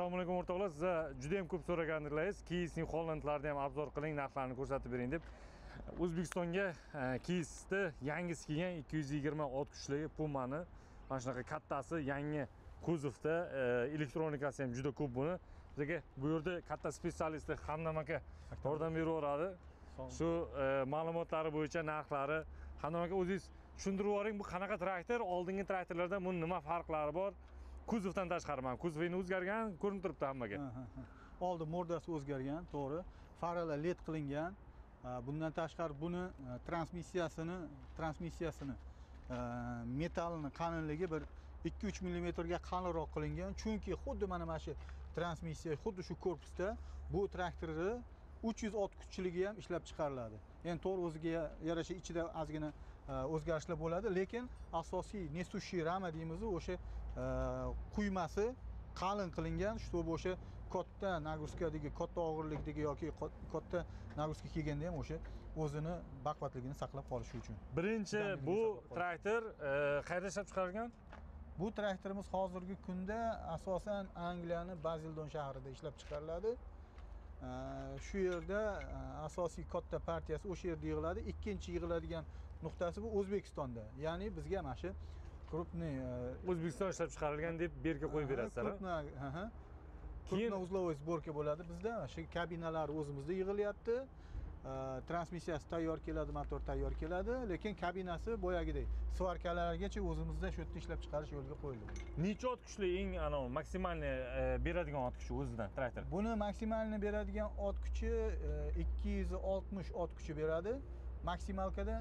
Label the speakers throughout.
Speaker 1: Assalomu alaykum o'rtoqlar, sizlar juda ham ko'p so'ragandirsiz. Keys New Holland'larni ham obzor qiling, narxlarini ko'rsatib bering deb. O'zbekistonga Keys'da yangisi kelgan 220 ot kuchli Puma'ni mana shunaqa kattasi yangi kuzovda, elektronikasi ham juda ko'p buni. Bizga bu yerda katta spetsialistlar Hamdam aka yordam beraveradi. Shu ma'lumotlari bo'yicha narxlari Hamdam aka o'zingiz tushuntirib yuboring, bu qanaqa traktor, oldingi traktorlardan buni nima farqlari bor? Kuzovdan tashqari ham kuzov endi o'zgargan ko'rinib turibdi hammaga.
Speaker 2: Oldin mordasi o'zgargan, to'g'ri. Faralar led qilingan. Bundan tashqari buni transmissiyasini metallini qalinligi bir 2-3 mm ga qalinroq qilingan. Chunki xuddi mana shu transmissiya, xuddi shu korpusda bu traktorni 300 ot kuchligi ham ishlab chiqariladi. Endi to'g'ri o'ziga yarasha ichida ozgina o'zgarishlar bo'ladi, lekin asosiy nesushi rama deymiz, o'sha quymasi qalin qilingan, чтобы o'sha katta nagruskadagi, katta og'irlikdagi yoki katta nagruska kelganda ham o'sha o'zini baquvvatligini saqlab qolishi uchun.
Speaker 1: Birinchi bu traktor qayerda ishlab chiqarilgan?
Speaker 2: Bu traktorimiz hozirgi kunda asosan Angliyaning Bazildon shahrida ishlab chiqariladi. Shu yerda asosiy katta partiyasi o'sha yerda yig'iladi. Ikkinchi yig'iladigan nuqtasi bu O'zbekistonda. Ya'ni bizga mana shu krupniy
Speaker 1: O'zbekiston ishlab chiqarilgan deb berga qo'yib berasizlar.
Speaker 2: Keyin uzlovoy sborka bo'ladi bizda. Shu kabinalar o'zimizda yig'ilyapti. Transmissiyasi tayyor keladi, motor tayyor keladi, lekin kabinasi boyagidek svarkalargacha o'zimizda shu yerda ishlab chiqarish yo'lga qo'yildi.
Speaker 1: Necha ot kuchli eng maksimalni beradigan ot kuchi o'zidan traktor?
Speaker 2: Buni maksimalni beradigan ot kuchi 260 ot kuchi beradi. Maksimalkada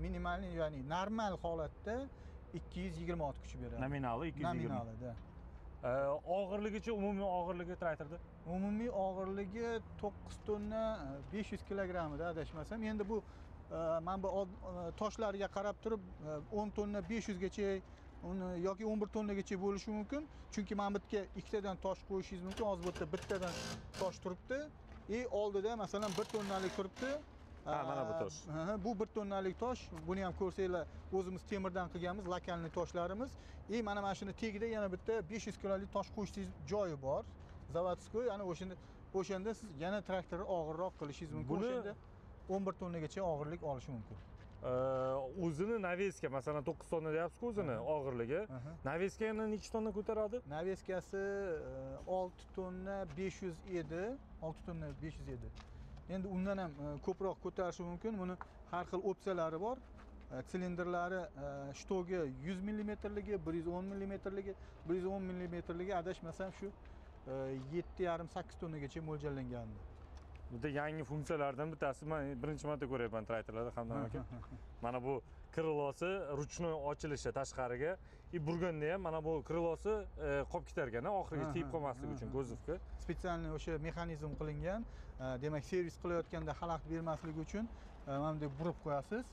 Speaker 2: minimalni, ya'ni normal holatda 220 ot kuchi beradi.
Speaker 1: Nominali 220.
Speaker 2: Nominalida.
Speaker 1: Og'irligicha umumiy og'irligi traktorda?
Speaker 2: Umumiy og'irligi 9 tonna 500 kilogrammda adashmasam. Endi bu men bu toshlarga qarab turib 10 tonna 500 gacha yoki 11 tonnagacha bo'lishi mumkin. Chunki men bitga ikkitadan tosh qo'yishingiz mumkin. Hozir bu yerda bittadan tosh turibdi. Oldida masalan 1 tonnalik turibdi.
Speaker 1: Mana bu tosh.
Speaker 2: Bu 1 tonnalik tosh. Buni ham ko'rsanglar, o'zimiz temirdan qilganmiz, lokalniy toshlarimiz. Mana shuni tagida yana bitta 500 kilolik tosh qo'yishingiz joyi bor. Zavodskoy, ya'ni o'shanda siz yana traktorni og'irroq qilishingiz mumkin. O'shanda 11 tonnagacha og'irlik olishi mumkin.
Speaker 1: O'zini naveska, masalan 9 tonna deyapsiz-ku o'zini og'irligi. Naveskani necha tonna ko'taradi?
Speaker 2: Naveskasi 6 tonna 500 edi. 6 tonna 500 edi. Endi undan ham ko'proq ko'tarishi mumkin. Buni har xil opsiyalari bor. Silindrlari shtogi 100 mm-ligi, 110 mm-ligi, 110 mm-ligi adashmasam shu 7,5-8 tonnagacha mo'ljallangandi.
Speaker 1: Bunda yangi funksiyalardan bittasi, men birinchi marta ko'ryapman traktorlarda Hamdam aka. Mana bu krilosi ruchnoy ochilishi tashqariga, burganda ham mana bu krilosi qolib ketar ekan, oxiriga tegib qolmasligi uchun kuzovga.
Speaker 2: Spetsialniy o'sha mexanizm qilingan. Demak, servis qilayotganda xalaqit bermasligi uchun mana bunday burib qo'yasiz.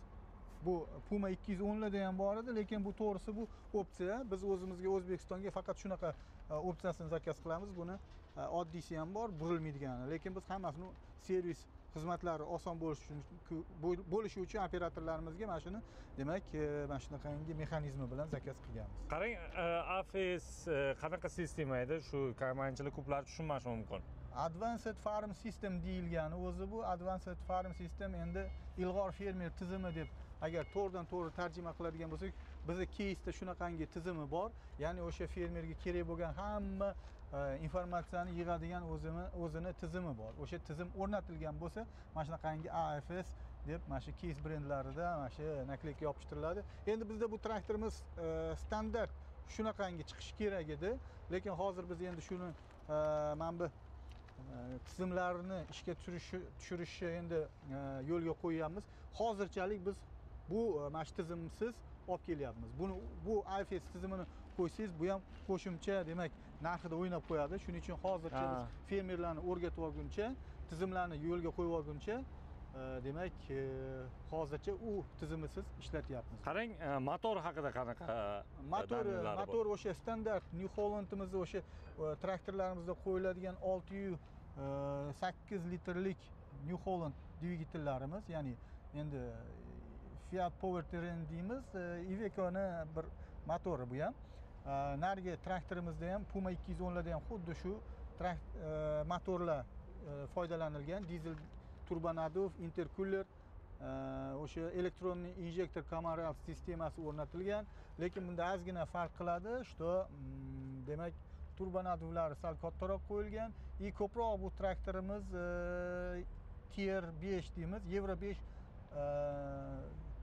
Speaker 2: Bu Puma 210 larda ham bor edi, lekin bu to'g'risi bu opsiya. Biz o'zimizga O'zbekistonga faqat shunaqa opsiyasini zakaz qilamiz. Buni oddiysi ham bor, burilmaydigani. Lekin biz hammasini servis xizmatlari oson bo'lishi uchun operatorlarimizga mana shuni, demak, mana shunaqangi mexanizmi bilan zakaz qilganmiz.
Speaker 1: Qarang, AFS qanaqa sistema edi? Shu ko'pchilik ko'plar tushunmashi mumkin.
Speaker 2: Advanced Farm System deyilgani o'zi bu Advanced Farm System endi ilg'or fermer tizimi deb agar to'g'ridan-to'g'ri tarjima qiladigan bo'lsak, bizda Keys'da shunaqangi tizimi bor. Ya'ni o'sha fermerga kerak bo'lgan hamma informatsiyani yig'adigan o'zini tizimi bor. O'sha tizim o'rnatilgan bo'lsa, mana shunaqangi AFS deb mana shu Keys brendlarida mana shu nakleyka yopishtiriladi. Endi bizda bu traktorimiz standart shunaqangi chiqishi kerak edi, lekin hozir biz endi shuni mana bu tizimlarni ishga tushirishni endi yo'lga qo'yamiz. Hozirchalik biz bu mana shu tizimsiz olib kelyapmiz. Bu AFS tizimini qo'ysangiz, bu ham qo'shimcha, demak, narxida o'ynab qo'yadi. Shuning uchun hozircha biz fermerlarni o'rgatib olguncha, tizimlarni yo'lga qo'yib olguncha, demak, hozircha u tizimisiz ishlatyapmiz.
Speaker 1: Qarang, motor haqida qanaqa?
Speaker 2: Motor o'sha standart New Holland'imizda o'sha traktorlarimizda qo'yiladigan 608 litrlik New Holland dvigatellarimiz, ya'ni endi Fiat Powertrain deymiz, Iveco'ni bir motori bu ham. Narigi traktorimizda ham Puma 210 larda ham xuddi shu motorlar foydalanilgan, dizel turbonadov, interkuler, o'sha elektron injektor kameral sistemasi o'rnatilgan, lekin bunda ozgina farq qiladi, что demak turbonadovlari sal kattaroq qo'yilgan и ko'proq bu traktorimiz tier 5 deymiz, Euro 5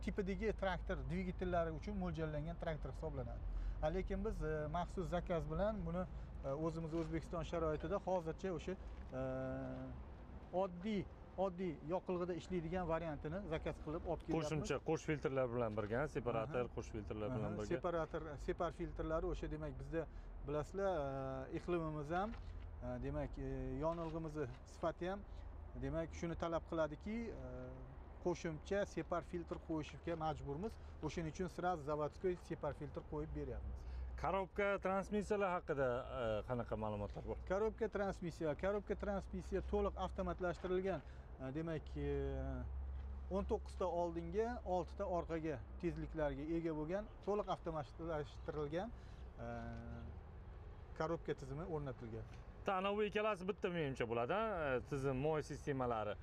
Speaker 2: tipidagi traktor dvigatellari uchun mo'ljallangan traktor hisoblanadi. Lekin biz maxsus zakaz bilan buni o'zimiz O'zbekiston sharoitida hozircha o'sha oddiy yoqilg'ida ishlaydigan variantini zakaz qilib olib kelyapmiz.
Speaker 1: Qo'shimcha qo'sh filtrlar bilan birga, separator, qo'sh filtrlar bilan birga.
Speaker 2: Separ filtrlari o'sha demak bizda bilasizlar, iqlimimiz ham, demak yonilg'imiz sifati ham demak shuni talab qiladiki, qo'shimcha separ filtr qo'yishga majburmiz. O'shaning uchun sraz zavodskiy separ filtr qo'yib beryapmiz.
Speaker 1: Korobka transmissiyalar haqida qanaqa ma'lumotlar bor?
Speaker 2: Korobka transmissiya to'liq avtomatlashtirilgan. Demak 19 ta oldinga, 6 ta orqaga tezliklarga ega bo'lgan, to'liq avtomatlashtirilgan korobka tizimi o'rnatilgan.
Speaker 1: Ana bu ikkalasi bitta menimcha bo'ladi, tizim moy sistemalari.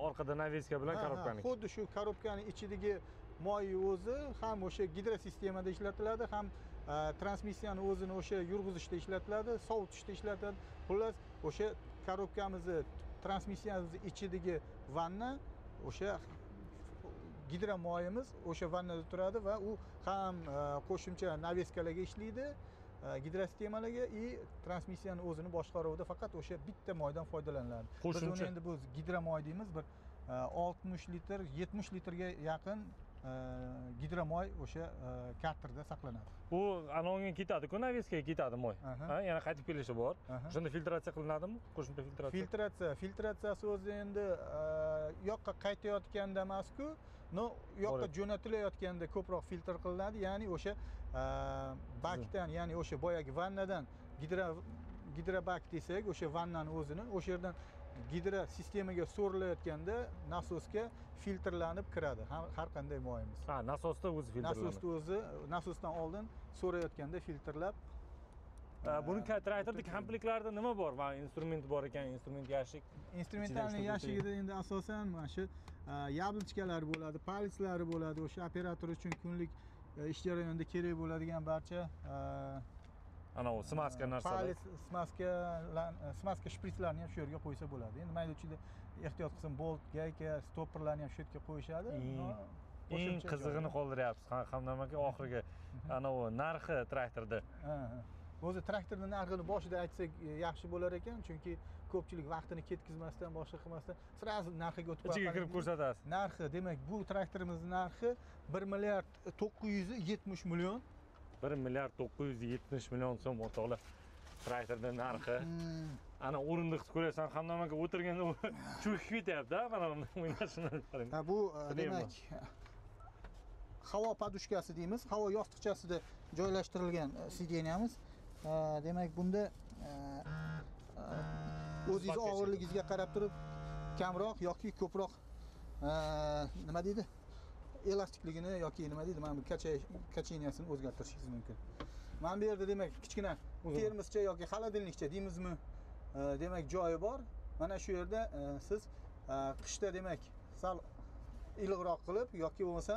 Speaker 1: Orqada naveska bilan korobkani.
Speaker 2: Xuddi shu korobkaning ichidagi moy o'zi ham o'sha gidrosistemada ishlatiladi, ham transmissiyani o'zini o'sha yurg'izishda ishlatiladi, sovutishda ishlatiladi. Xullas, o'sha korobkamizni, transmissiyamizni ichidagi vanna o'sha gidromoyimiz o'sha vannada turadi va u ham qo'shimcha naveskalarga ishlaydi, gidrosistemalarga и transmissiyani o'zini boshqaruvida faqat o'sha bitta moydan foydalaniladi. Biz uni endi bu gidromoy deymiz, bir 60 litr, 70 litrga yaqin gidromoy o'sha karterda saqlanadi.
Speaker 1: Bu anonga ketadi-ku, naveskaga ketadi moy. Yana qaytib kelishi bor. Shunda filtratsiya qilinadimi? Qo'shimcha filtratsiya.
Speaker 2: Filtratsiyasi o'zi endi yoqqa qaytayotganda emas-ku, no yoqqa jo'natilayotganda ko'proq filtr qilinadi, ya'ni o'sha bakdan, ya'ni o'sha boyagi vannadan gidrobak desak, o'sha vannani o'zini o'sha yerdan gidro sistemaga so'rilayotganda nasosga filtrlanib kiradi har qanday moyimiz.
Speaker 1: Nasosda o'zi filtrlanadi.
Speaker 2: Nasosdan oldin so'rayotganda filtrlab.
Speaker 1: Buni traktorda komplektlarida nima bor? Va instrument bor ekan, instrument yashik.
Speaker 2: Instrumentalniy yashigida endi asosan mana shu yablочкалар bo'ladi, palitslar bo'ladi, o'sha operator uchun kunlik ish jarayonida kerak bo'ladigan barcha
Speaker 1: ana o smaska narsalar.
Speaker 2: Smaska shpritslarni ham shu yerga qo'ysa bo'ladi. Endi mayli ichida ehtiyot qilsin, bolt, gayka, stopperlarni ham shu yerga qo'yishadi.
Speaker 1: Eng qizig'ini qoldiryapsiz. Hamdam aka oxiriga ana o narxi traktorda.
Speaker 2: O'zi traktorning narxini boshida aytsak yaxshi bo'lar ekan, chunki ko'pchilik vaqtini ketkazmasdan, boshqa qilmasdan sразу narxiga o'tib
Speaker 1: ichiga kirib ko'rsatasiz.
Speaker 2: Narxi, demak, bu traktorimizning narxi 1 milliard 970 million.
Speaker 1: 1 milliard 970 million so'm o'rtoqlar. Traktorning narxi. Ana o'rindiqni ko'rasan, Hamdam aka o'tirganda cho'kib ketyapti, mana o'ynashini qarang.
Speaker 2: Bu demak havo podushkasi deymiz, havo yostiqchasida joylashtirilgan sideniyamiz. Demak, bunda o'zingiz og'irligingizga qarab turib kamroq yoki ko'proq nima deydi? Elastikligini yoki nima deydi? Mana bu kacheniyasini o'zgartirishingiz mumkin. Mana bu yerda demak kichkina termoscha yoki xolodilnikcha deymizmi? Demak, joyi bor. Mana shu yerda siz qishda demak sal iliqroq qilib yoki bo'lmasa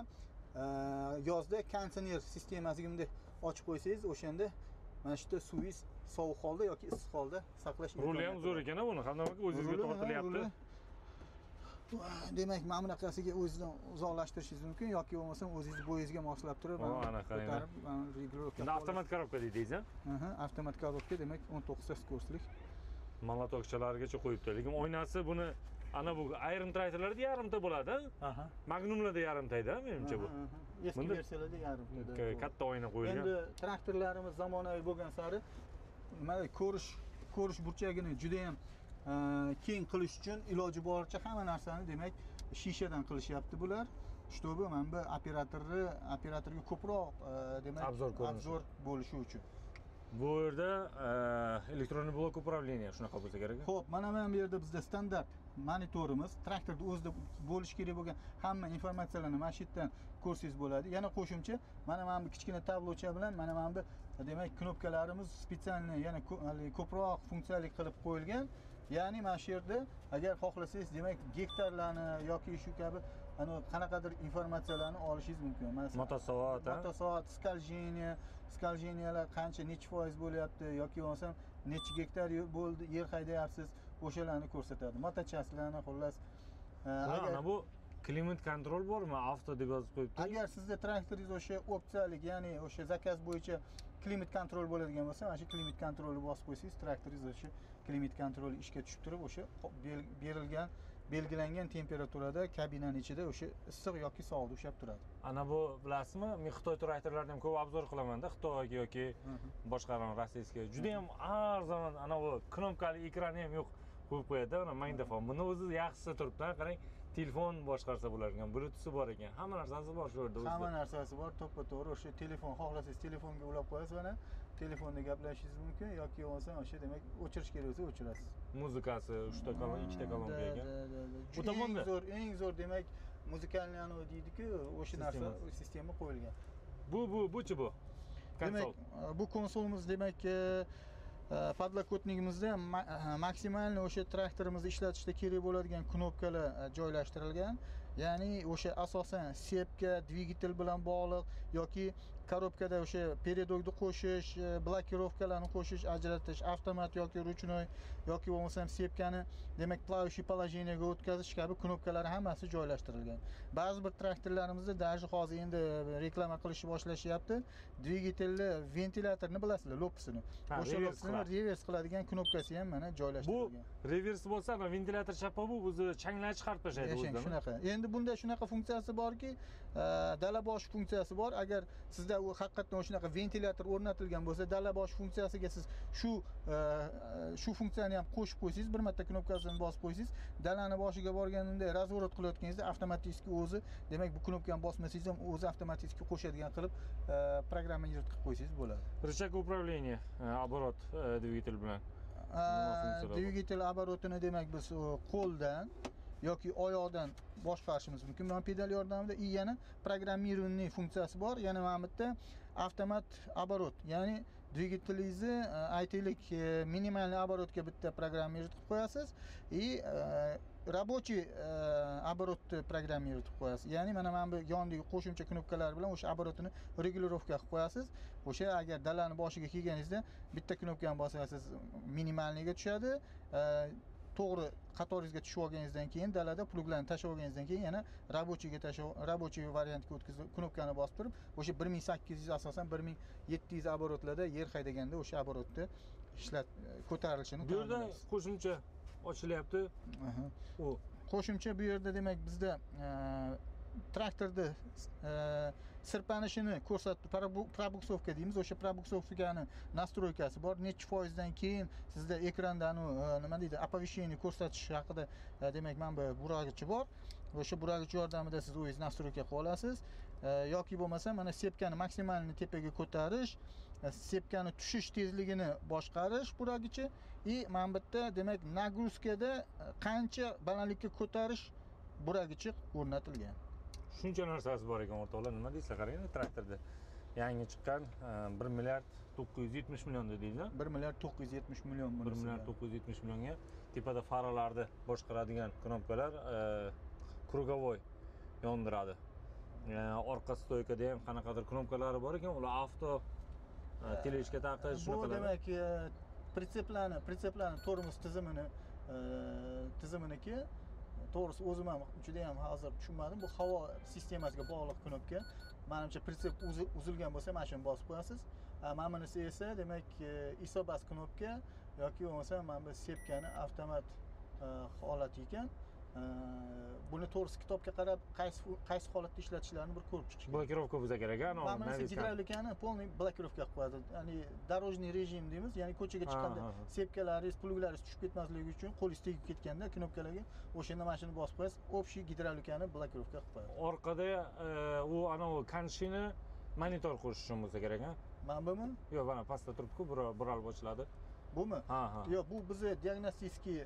Speaker 2: yozda konditsioner sistemasiga bunday ochib qo'ysangiz, o'shanda mana shu yerda suvingiz sovuq holda yoki issiq holda saqlash imkoniyati.
Speaker 1: Ruli ham zo'r ekan, buni Hamdam aka o'zingizga tortilyapti.
Speaker 2: Demak, mana bunaqasiga o'zingizdan uzoqlashtirishingiz mumkin yoki bo'lmasa o'zingiz bo'yingizga moslab turib, ko'tarib, regulirovka.
Speaker 1: Endi avtomat korobka deysiz,
Speaker 2: avtomat korobka, demak 19 ta skorosklik.
Speaker 1: Molotokchalargacha qo'yibdi. Lekin oynasi buni ana bu ayrim traktorlarda yarimta bo'ladi. Magnumlarda yarimtayda, menimcha bu.
Speaker 2: Eski versiyalarda yarimtada.
Speaker 1: Katta oyna qo'yilgan.
Speaker 2: Endi traktorlarimiz zamonaviy bo'lgan sari mana ko'rish burchagini juda ham keng qilish uchun iloji boricha hamma narsani demak shishadan qilishyapti bular. Чтобы mana bu operatorga ko'proq demak obzor bo'lishi uchun.
Speaker 1: Bu yerda elektronniy blok upravleniya shunaqa bo'lsa kerak.
Speaker 2: Xo'p, mana bu yerda bizda standart monitorimiz, traktorda o'zida bo'lishi kerak bo'lgan hamma informatsiyalarni mana shu yerdan ko'rsangiz bo'ladi. Yana qo'shimcha mana bu kichkina tablocha bilan mana bu demak knopkalarimiz spesialniy yana ko'proq funksiyali qilib qo'yilgan. Ya'ni mana shu yerda agar xohlasangiz demak gektarlarni yoki shu kabi qanaqadir informatsiyalarni olishingiz mumkin. Masalan, motosoat, skaljeniyalar qancha necha foiz bo'lyapti yoki bo'lmasam necha gektar bo'ldi yer haydayapsiz, o'shalarni ko'rsatadi. Motochaslarni xullas.
Speaker 1: Mana bu klimat kontrol bormi? Avto deb yozib qo'yibdi.
Speaker 2: Agar sizda traktoringiz o'sha opsiyalik, ya'ni o'sha zakaz bo'yicha klimat kontrol bo'ladigan bo'lsa, mana shu klimat kontrolni bosib qo'ysangiz, traktoringiz o'sha klimat kontroli ishga tushib turib, o'sha berilgan belgilangan temperaturada kabinaning ichida o'sha issiq yoki sovuqda ushlab turadi.
Speaker 1: Ana bu bilasizmi? Men Xitoy traktorlarini ham ko'p obzor qilaman-da, Xitoyga yoki boshqalarni rossiyskiga. Juda ham arzon, ana bu knopkali ekrani ham yo'q qo'yib qo'yadi. Mana magnitofon. Buni o'zi yaxshisi turibdi, qarang. Telefon boshqarsa bo'lar ekan, Bluetooth bor ekan. Hamma narsasi bor shu yerda o'zida.
Speaker 2: Hamma narsasi bor, to'ppa-to'g'ri. O'sha telefon xohlasangiz telefonga ulab qo'yasiz mana. Telefonda gaplashishingiz mumkin yoki bo'lmasa o'sha demak o'chirish kerak bo'lsa o'chirasiz.
Speaker 1: Muzikasi 3 ta kolon, 2 ta kolonka ekan.
Speaker 2: Bu tomonda eng zo'r demak muzikalniy anov deydi-ku, o'sha narsa sistema qo'yilgan.
Speaker 1: Bu-chi bu?
Speaker 2: Demak, bu konsolimiz demak podlokotnigimizda maksimalniy o'sha traktorimizni ishlatishda kerak bo'ladigan knopkalar joylashtirilgan. Ya'ni o'sha asosan sepka, dvigatel bilan bog'liq yoki korobkada o'sha peredokni qo'shish, blokirovkalarni qo'shish, ajratish, avtomat yoki ruchnoy yoki bo'lmasam sepkani demak klavishi положениyaga o'tkazish kabi knopkalar hammasi joylashtirilgan. Ba'zi bir traktorlarimizda даже hozir endi reklama qilishni boshlashyapti. Dvigatelli ventilyatorni bilasizlar, lopisini. O'sha lopisini revers qiladigan knopkasi ham mana joylashtirilgan.
Speaker 1: Bu revers bo'lsa, ventilyator chappa bu o'zi changlar chiqarib tashlaydi o'zidan.
Speaker 2: Shunaqa. Endi bunda shunaqa funksiyasi borki, dala bosh funksiyasi bor. Agar sizda u haqiqatan shunaqa ventilyator o'rnatilgan bo'lsa, dala bosh funksiyasiga siz shu funksiyani ham qo'shib qo'ysangiz, bir marta knopkasini bosib qo'ysangiz, dalani boshiga borganingda razворот qilayotganingizda avtomatik o'zi, demak bu knopkani bosmasangiz ham o'zi avtomatik qo'shadigan qilib programma qilib qo'ysangiz bo'ladi.
Speaker 1: Рычаг управления, оборот dvigatel bilan.
Speaker 2: Dvigatel оборотini demak biz qo'ldan yoki oyoqdan boshqarishimiz mumkin. Mana pedal yordamida yana programmirованный funksiyasi bor. Yana mana bu yerda avtomat оборот, ya'ni dvigatelingizni aytaylik minimal оборотga bitta programmirovat qilib qo'yasiz рабочий оборотni programmirovat qilib qo'yasiz. Ya'ni mana bu yondagi qo'shimcha knopkalar bilan o'sha оборотni regulirovka qilib qo'yasiz. O'sha agar dalani boshiga kelganingizda bitta knopkani bosasiz, minimalniga tushadi. To'g'ri qatoringizga tushib olganingizdan keyin dalada pluglarni tashlab olganingizdan keyin yana рабочий variantga o'tkazib knopkani bosib turib, o'sha 1800 asosan 1700 оборотlarda yer haydaganda o'sha оборотni ko'tarilishini
Speaker 1: bu yerda qo'shimcha ochilyapti. U
Speaker 2: qo'shimcha bu yerda demak bizda traktorda sirpanishini ko'rsatib, probuksovka deymiz. O'sha probuksovkani nastroykasi bor. Necha foizdan keyin sizda ekranda nima deydi, оповещение ko'rsatish haqida demak mana bu burag'ichi bor. O'sha burag'ich yordamida siz o'zingiz nastroyka qilib olasiz. Yoki bo'lmasa mana sepkani maksimalni tepaga ko'tarish, sepkani tushish tezligini boshqarish burag'ichi mana bu yerda demak nagruskada qancha balandlikka ko'tarish burag'ichi o'rnatilgan.
Speaker 1: Shuncha narsasi bor ekan o'rtoqlar. Nima deysizlar, qarang, traktorda yangi chiqqan 1 milliard 970 million dedingizmi?
Speaker 2: 1 milliard 970 million.
Speaker 1: 1 milliard 970 millionga tepada faralarni boshqaradigan knopkalar krugovoy yondiradi. Orqa stoykada ham qanaqadir knopkalari bor ekan, ular avto teleshga taqish
Speaker 2: shunaqa. Bu demak pritseplarni tormoz tiziminiki. To'g'risi o'zim ham juda ham hozir tushunmadim. Bu havo sistemasiga bog'liq knopka. Menimcha pritsep uzilgan bo'lsa, mana shuni bosib qo'yasiz. Mana bunisi esa demak isobas knopka yoki bo'lmasa mana bu sepkani avtomat holati ekan. Buni to'g'risi kitobga qarab qaysi holatda ishlatishlarini bir ko'rib chiqish kerak.
Speaker 1: Blokirovka bo'lsa kerak,
Speaker 2: mana gidravlikani polniy blokirovka qilib qo'yadi. Ya'ni дорожный rejim deymiz, ya'ni ko'chaga chiqqanda sepkalaringiz, pluglaringiz tushib ketmasligi uchun qo'lingiz tegib ketganda knopkalarga o'shanda mana shuni bosib qo'yasiz, общий gidravlikani blokirovka qilib qo'yadi.
Speaker 1: Orqada u anavi konshini monitor qo'shish uchun bo'lsa kerak, ha?
Speaker 2: Mana bumi?
Speaker 1: Yo'q, mana pastda turibdi-ku, buralib ochiladi.
Speaker 2: Bumi?
Speaker 1: Ha, ha.
Speaker 2: Yo'q, bu bizni diagnostikskiy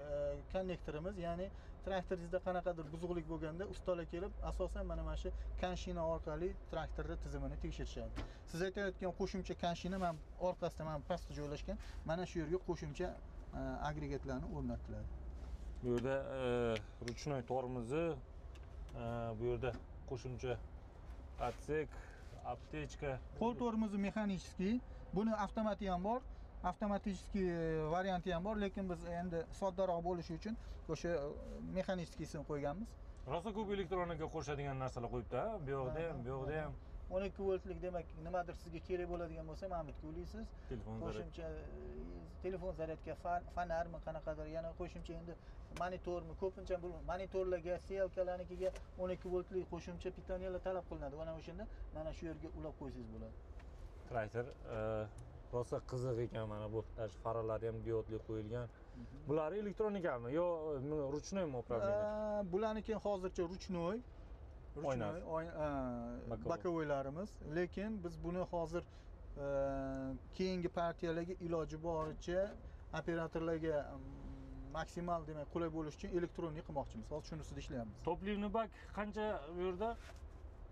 Speaker 2: konnektorimiz, ya'ni traktoringizda qanaqadir buzuqlik bo'lganda ustalar kelib, asosan mana shu konshina orqali traktorning tizimini tekshirishadi. Siz aytayotgan qo'shimcha konshina mana orqasida, mana pastda joylashgan, mana shu yerga qo'shimcha agregatlarni o'rnatiladi.
Speaker 1: Bu yerda ruchnoy tormozi, bu yerda qo'shimcha otsek, aptechka.
Speaker 2: Qo'l tormozi mexaniskiy, buni avtomati ham bor, avtomatiskiy varianti ham bor, lekin biz endi soddaroq bo'lishi uchun o'sha mexaniskiysini qo'yganmiz.
Speaker 1: Rosa ko'p elektronika qo'shadigan narsalar qo'yibdi, bu yoqda ham, bu yoqda ham.
Speaker 2: 12 voltlik, demak, nimadir sizga kerak bo'ladigan bo'lsa, mana bu yerga ulaysiz. Qo'shimcha telefon zaryadka, fonarmi, qanaqadir yana qo'shimcha endi monitormi, ko'pincha bu monitorlarga, selkalarnikiga 12 voltlik qo'shimcha pitoniyalar talab qilinadi. Mana o'shanda mana shu yerga ulab qo'ysangiz bo'ladi.
Speaker 1: Traktor rosa qiziq ekan, mana bu faralari ham diodli qo'yilgan. Bular elektronikami yo ruchnoymi upravlение?
Speaker 2: Bularniki hozircha ruchnoy, bokovoylarimiz, lekin biz buni hozir keyingi partiyalarga iloji boricha operatorlarga maksimal, demak, qulay bo'lish uchun elektronik qilmoqchimiz. Hozir shuni ustida ishlayapmiz.
Speaker 1: Topливный bak qancha bu yerda?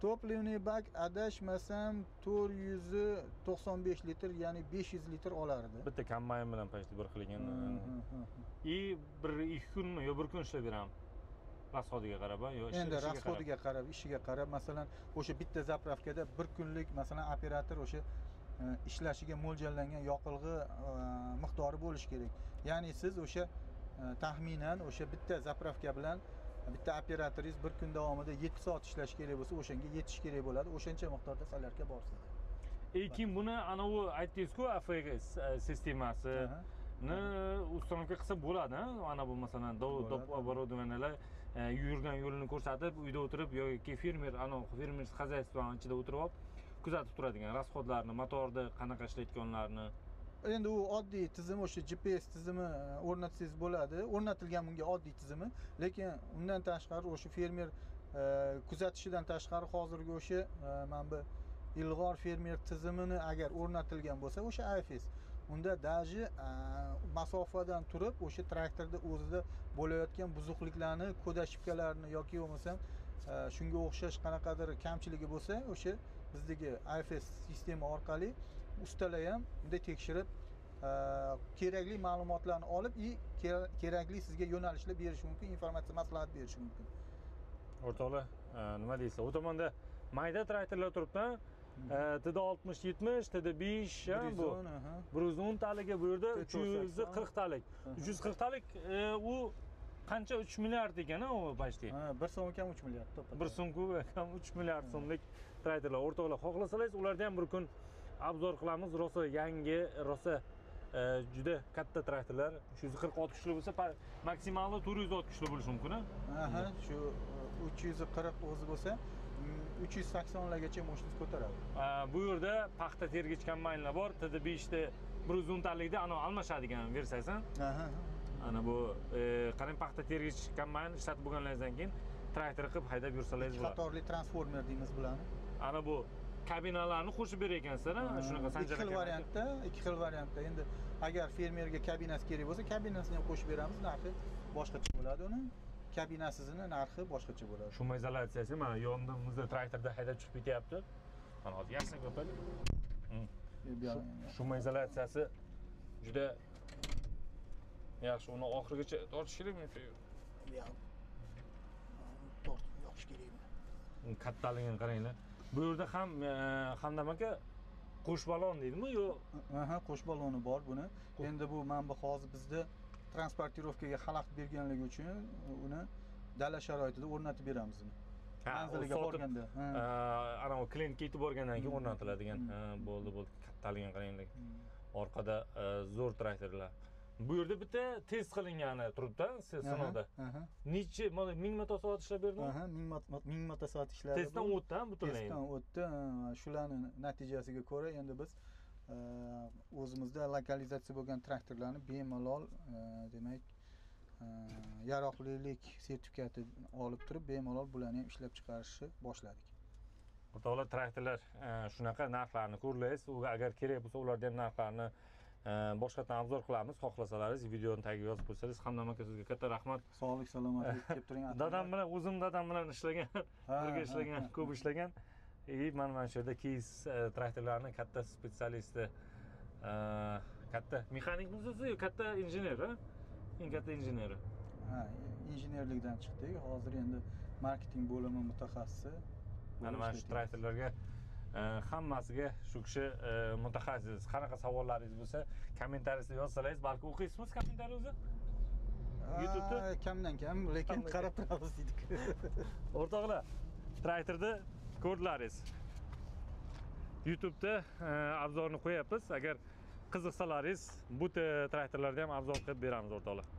Speaker 2: Topливный bak adashmasam 495 litr, ya'ni 500 litr olardi.
Speaker 1: Bitta kombayn bilan почти bir qilgan. И 1-2 kunmi yo 1 kun ishlab beramiz. Rasxodiga qarab, yo
Speaker 2: endi rasxodiga qarab, ishiga qarab, masalan, o'sha bitta zapravkada 1 kunlik, masalan, operator o'sha ishlashiga mo'ljallangan yoqilg'i miqdori bo'lishi kerak. Ya'ni siz o'sha taxminan o'sha bitta zapravka bilan bitta operatoringiz 1 kun davomida 7 soat ishlash kerak bo'lsa, o'shanga yetish kerak bo'ladi. O'shancha miqdorda solyarka bor sizda. Keyin
Speaker 1: buni ana u aytdingiz-ku, AFS sistemasi uстановка qilsa bo'ladi, ana bu masalan do'p оборудованиялар yurgan yo'lini ko'rsatib, uyda o'tirib yoki fermer, fermer xozayствоning ichida o'tirib olib kuzatib turadigan rasxodlarni, motorni qanaqa ishlayotganlarini.
Speaker 2: Endi u oddiy tizim, o'sha GPS tizimi o'rnatsangiz bo'ladi. O'rnatilgan bunga oddiy tizimi, lekin undan tashqari o'sha fermer kuzatishidan tashqari hozirgi o'sha mana bu ilg'or fermer tizimini agar o'rnatilgan bo'lsa, o'sha AFS, unda даже masofadan turib o'sha traktorda o'zida bo'layotgan buzuqliklarni, kod ошибкаларni yoki bo'lmasam shunga o'xshash qanaqadir kamchiligi bo'lsa, o'sha bizdagi AFS sistema orqali ustalar ham bunday tekshirib kerakli ma'lumotlarni olib, kerakli sizga yo'nalishlar berishi mumkin, informatsiya maslahat berishi mumkin.
Speaker 1: O'rtoqlar, nima deysiz? U tomonda mayda traktorlar turibdi. TD60-70, TD5 bu 110 talik, bu yerda 340 talik. 340 talik u qancha 3 milliard ekan u почти.
Speaker 2: Bir so'm kam 3 milliard to'ppa.
Speaker 1: Bir so'm kam 3 milliard so'mlik traktorlar. O'rtoqlar, xohlasangiz ulardan ham bir kun obzor qilamiz. Rosa yangi, rosa juda katta traktorlar. 340 kuchli bo'lsa, maksimali 400 kuchli bo'lishi mumkin.
Speaker 2: Aha, shu 340 o'zi bo'lsa 380 largacha mощность ko'taradi.
Speaker 1: Bu yerda paxta tergich kombaynlar bor. TD5 da 110 talikda almashadigan versiyasi. Ana bu qarang, paxta tergich kombayn ishlatib bo'lganingizdan keyin traktor qilib haydab yursalaringiz bo'ladi.
Speaker 2: Qatorli transformer deymiz bularni.
Speaker 1: Ana bu kabinalarni qo'shib berar ekansizlar, shunaqa sanjara
Speaker 2: ikki xil variantda. Endi agar fermerga kabinasi kerak bo'lsa, kabinasini ham qo'shib beramiz. Narxi boshqacha bo'ladi uni. Kabinasizini narxi boshqacha bo'ladi.
Speaker 1: Shum izolyatsiyasi mana yonimizda traktorda haydab chiqib ketyapti. Mana hozir yaxshi ko'padi. Shum izolyatsiyasi juda yaxshi. Uni oxirigacha tortish kerakmi?
Speaker 2: Yoqish kerakmi?
Speaker 1: Kattaligini qaranglar. Bu yerda ham Hamdam aka qo'sh balon deydimi yo?
Speaker 2: Qo'sh baloni bor buni. Endi bu mana bu hozir bizda transportirovkaga xalaqit berganligi uchun uni dala sharoitida o'rnatib beramiz uni. Manziliga borganda.
Speaker 1: Ana u klient ketib borgandan keyin o'rnatiladigan. Bo'ldi. Kattaligini qaranglar. Orqada zo'r traktorlar. Bu yerda bitta test qilingani turibdi, sinovda. Necha 1000 motosoat ishlab berdimi?
Speaker 2: 1000 motosoat ishladi.
Speaker 1: Testdan o'tdi, butunlay.
Speaker 2: Testdan o'tdi. Shularning natijasiga ko'ra endi biz o'zimizda lokalizatsiya bo'lgan traktorlarni bemalol, demak, yaroqlilik sertifikati olib turib, bemalol bularni ham ishlab chiqarishni boshladik.
Speaker 1: O'rtoqlar, traktorlar shunaqa narxlarni ko'rlaysiz. Agar kerak bo'lsa, ularda ham narxlarni boshqatdan obzor qilamiz. Xohlasalaringiz videoni tagiga yozib qo'ysangiz, Hamdam aka sizga katta rahmat.
Speaker 2: Sog'lik, salomatlik kelib turing.
Speaker 1: Dadam bilan ishlagan, birga ishlagan, ko'p ishlagan. Mana shu yerda Keys traktorlarning katta spetsialisti, katta mexanikmisiz, katta injener, eng katta injeneri.
Speaker 2: Injenerlikdan chiqdik. Hozir endi marketing bo'limi mutaxassisi.
Speaker 1: Mana shu traktorlarga hammasiga shu kishi mutaxassis. Qanaqa savollaringiz bo'lsa, kommentariyada yozsalaringiz, balki o'qiysizmi kommentariyni? YouTube'da
Speaker 2: kamdan kam, lekin qarab turamiz dedik.
Speaker 1: O'rtoqlar, traktorni ko'rdingiz. YouTube'da obzorni qo'yapmiz. Agar qiziqsalaringiz, bu traktorlarda ham obzor qilib beramiz o'rtoqlar.